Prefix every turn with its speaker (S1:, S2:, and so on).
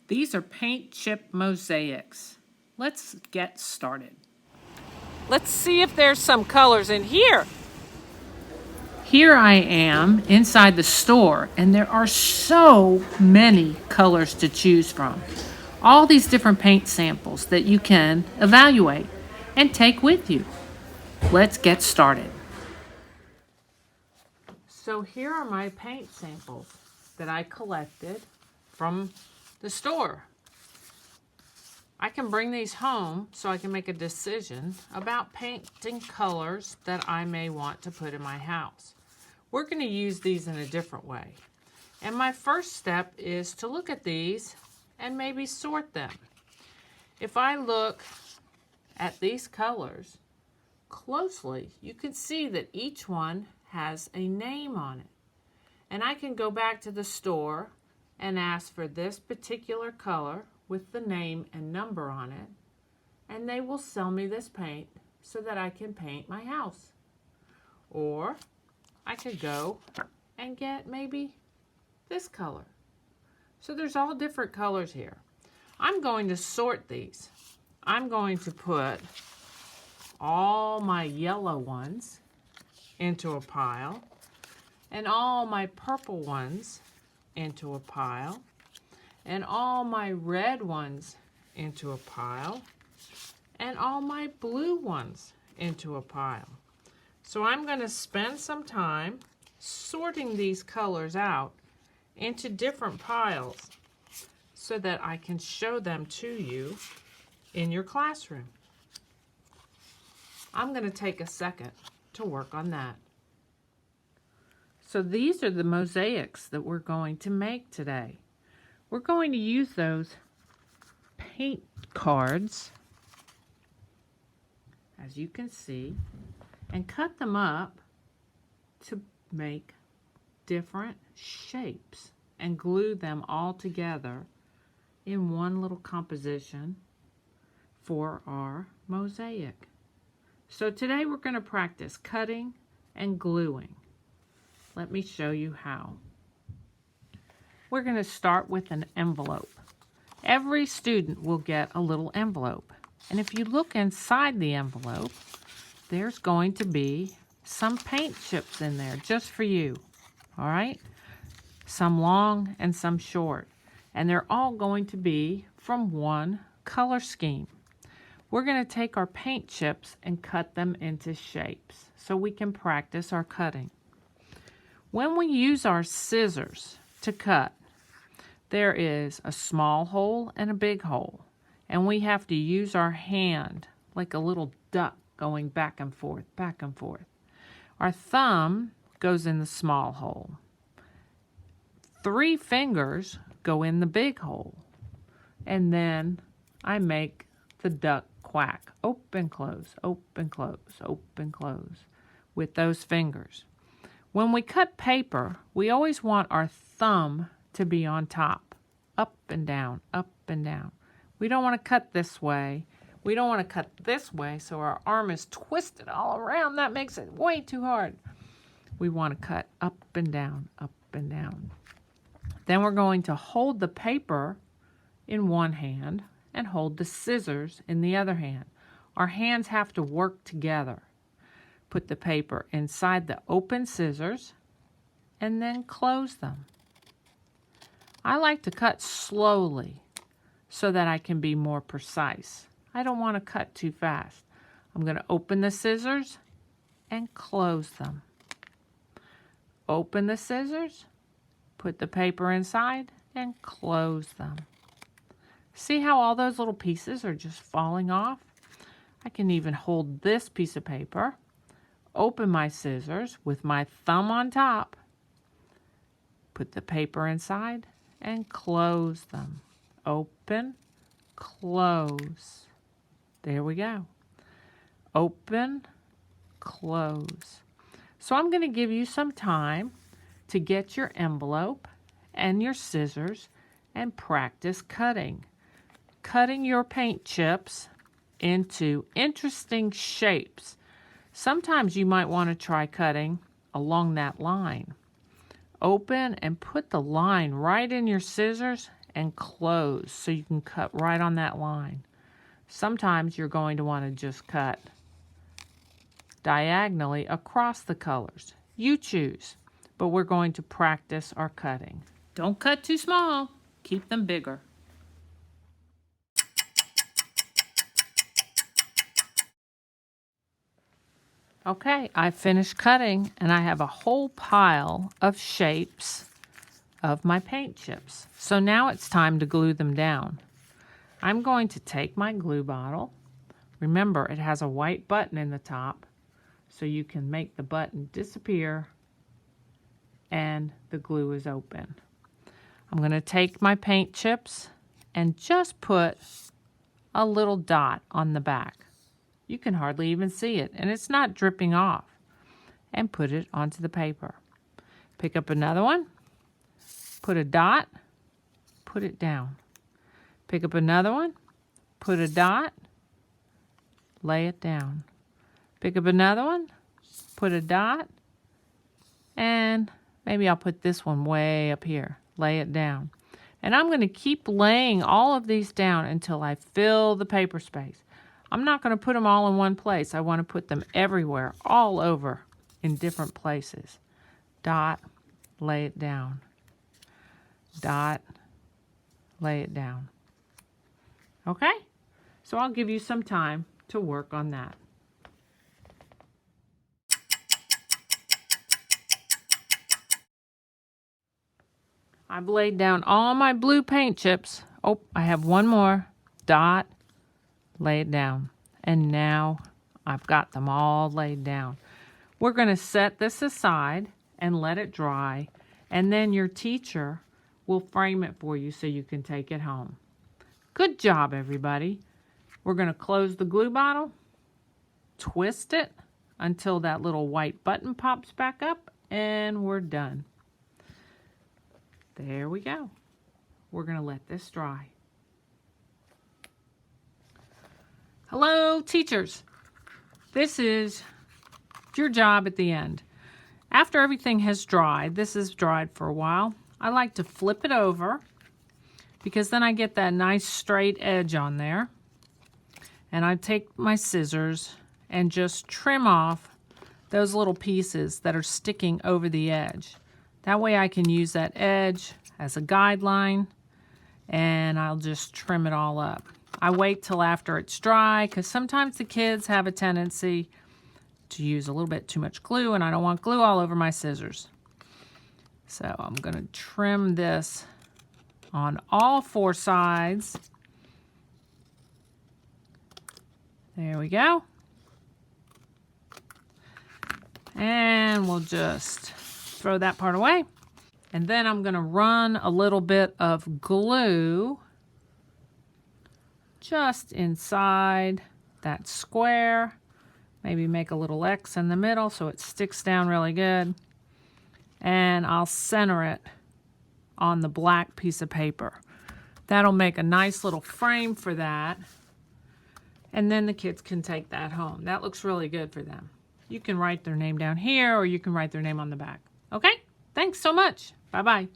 S1: These are paint chip mosaics. Let's get started. Let's see if there's some colors in here. Here I am inside the store, and there are so many colors to choose from. All these different paint samples that you can evaluate and take with you. Let's get started. So here are my paint samples that I collected from the store. I can bring these home so I can make a decision about painting colors that I may want to put in my house. We're going to use these in a different way. And my first step is to look at these and maybe sort them. If I look at these colors closely, you can see that each one has a name on it. And I can go back to the store and ask for this particular color with the name and number on it, and they will sell me this paint so that I can paint my house. Or I could go and get maybe this color. So there's all different colors here. I'm going to sort these. I'm going to put all my yellow ones into a pile and all my purple ones into a pile and all my red ones into a pile and all my blue ones into a pile. So I'm going to spend some time sorting these colors out into different piles so that I can show them to you in your classroom. I'm going to take a second to work on that. So these are the mosaics that we're going to make today. We're going to use those paint cards, as you can see, and cut them up to make different shapes and glue them all together in one little composition for our mosaic. So today we're going to practice cutting and gluing. Let me show you how. We're going to start with an envelope. Every student will get a little envelope. And if you look inside the envelope, there's going to be some paint chips in there just for you. All right? Some long and some short. And they're all going to be from one color scheme. We're going to take our paint chips and cut them into shapes so we can practice our cutting. When we use our scissors to cut, there is a small hole and a big hole, and we have to use our hand like a little duck going back and forth, back and forth. Our thumb goes in the small hole. 3 fingers go in the big hole, and then I make the duck quack, open, close, open, close, open, close with those fingers. When we cut paper, we always want our thumb to be on top, up and down, up and down. We don't want to cut this way. We don't want to cut this way so our arm is twisted all around. That makes it way too hard. We want to cut up and down, up and down. Then we're going to hold the paper in one hand and hold the scissors in the other hand. Our hands have to work together. Put the paper inside the open scissors and then close them. I like to cut slowly so that I can be more precise. I don't want to cut too fast. I'm going to open the scissors and close them. Open the scissors, put the paper inside, and close them. See how all those little pieces are just falling off? I can even hold this piece of paper, open my scissors with my thumb on top, put the paper inside, and close them. Open, close. There we go. Open, close. So I'm going to give you some time to get your envelope and your scissors and practice cutting. Cutting your paint chips into interesting shapes. Sometimes you might want to try cutting along that line. Open and put the line right in your scissors and close so you can cut right on that line. Sometimes you're going to want to just cut diagonally across the colors. You choose, but we're going to practice our cutting. Don't cut too small. Keep them bigger. Okay, I finished cutting and I have a whole pile of shapes of my paint chips. So now it's time to glue them down. I'm going to take my glue bottle. Remember, it has a white button in the top, so you can make the button disappear and the glue is open. I'm going to take my paint chips and just put a little dot on the back. You can hardly even see it, and it's not dripping off. And put it onto the paper. Pick up another one, put a dot, put it down. Pick up another one, put a dot, lay it down. Pick up another one, put a dot, and maybe I'll put this one way up here. Lay it down. And I'm going to keep laying all of these down until I fill the paper space. I'm not going to put them all in one place. I want to put them everywhere, all over, in different places. Dot, lay it down. Dot, lay it down. Okay? So I'll give you some time to work on that. I've laid down all my blue paint chips. Oh, I have one more. Dot, lay it down. And now I've got them all laid down. We're going to set this aside and let it dry, and then your teacher will frame it for you so you can take it home. Good job, everybody. We're going to close the glue bottle, twist it until that little white button pops back up, and we're done. There we go. We're going to let this dry. Hello, teachers. This is your job at the end. After everything has dried, this is dried for a while, I like to flip it over because then I get that nice straight edge on there. And I take my scissors and just trim off those little pieces that are sticking over the edge. That way I can use that edge as a guideline, and I'll just trim it all up. I wait till after it's dry because sometimes the kids have a tendency to use a little bit too much glue, and I don't want glue all over my scissors. So I'm going to trim this on all four sides. There we go. And we'll just throw that part away. And then I'm going to run a little bit of glue just inside that square. Maybe make a little X in the middle so it sticks down really good. And I'll center it on the black piece of paper. That'll make a nice little frame for that. And then the kids can take that home. That looks really good for them. You can write their name down here, or you can write their name on the back. Okay? Thanks so much. Bye-bye.